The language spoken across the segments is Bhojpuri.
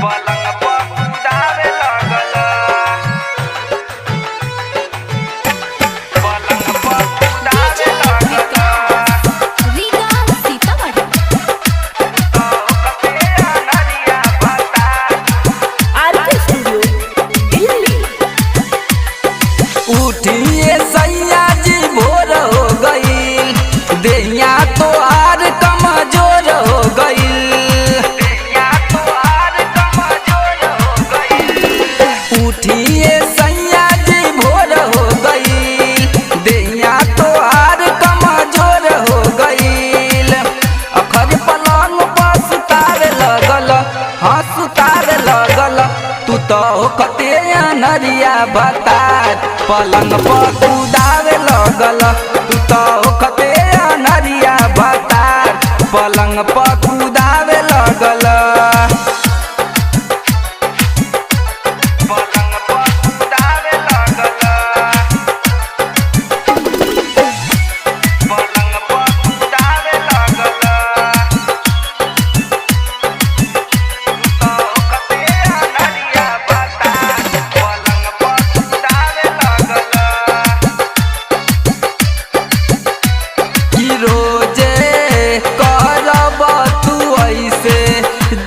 पलंग पर कुदावे लगल। पलंग पर कुदावे लगल। उठिए सैया जी भोर हो गईल, देहिया तोहार कमजोर हो गईल। देहिया तोहार कमजोर हो गईल। उठिए सैया जी भोर हो गईल, देहिया तोहार कमजोर हो गईल। अखर पलंग पर सुतावे लगल, हाँ सुतावे लगल। तू तो कते नरिया बतार, पलंग पर कुदावे लगल। तू तो कते नरिया बतार, पलंग पर कुदावे लगल। पलंग पर कुदावे लगल। पलंग पर कुदावे लगल। तो कते नरिया बता, पलंग पर कुदावे लगल। कि रोजे करब तू ऐसे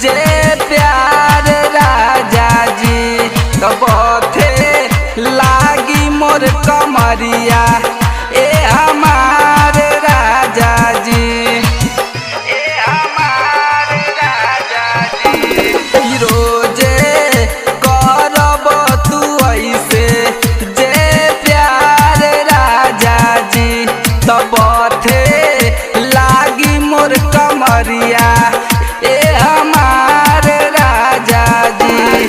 जे प्यार राजा जी, तब थे लागी मोर कमरिया ए हमार राजा जी। ए हमार राजा जी। कि रोजे करब तू ऐसे जे प्यार राजा जी, तब थे लागी मोर कमरिया ए हमार राजा जी।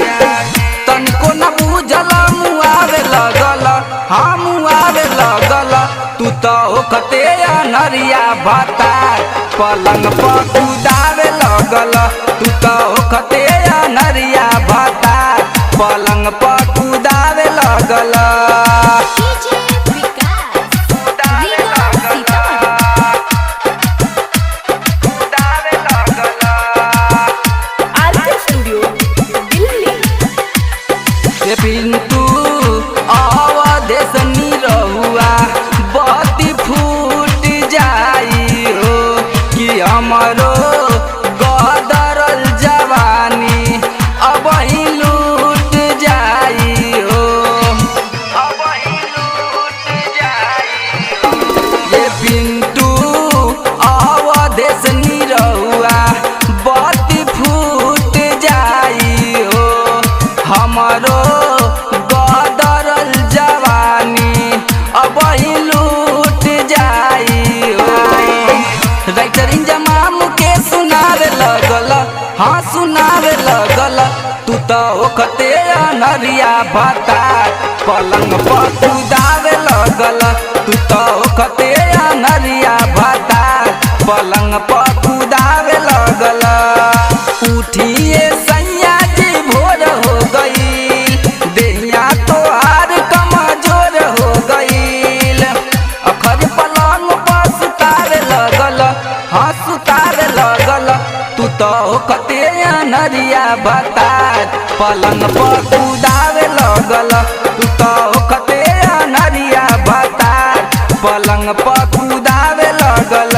तनिको न बुझल मुआवे लगल, हाँ मुआवे लगल। तू तो कते नरिया बतार, पलंग पर कुदावे लगल। तू तो कते नरिया बतार, पलंग पर कुदावे लगल। कुदावे लगल। कुदावे लगल। ये पिंटू अवधेश निरहुआ बत्ती फूट जाई हो, कि हमरो गदरल जवानी अब ही लूट जाई हो। अब ही लूट जाई हो। ये पिंटू अवधेश निरहुआ बत्ती फूट जाई हो, हमरो गदरल जवानी अब ही लूट जाई हो। राइटर इंजमाम के सुनावे लगल, हाँ सुनावे लगल। तू तो कते नरिया बतार, पलंग पर कुदावे लगल। तू तो कते नरिया बतार, पलंग पर कुदावे लगल। उठिए सैया जी भोर हो गईल, देहिया तोहार कमजोर हो गईल। अखर पलंग पर सुतावे लगल, हाँ सुतावे लगल। तू तो कते नरिया बतार, पलंग पर कुदावे लगल। तू तो कते नरिया बतार, पलंग पर कुदावे लगल।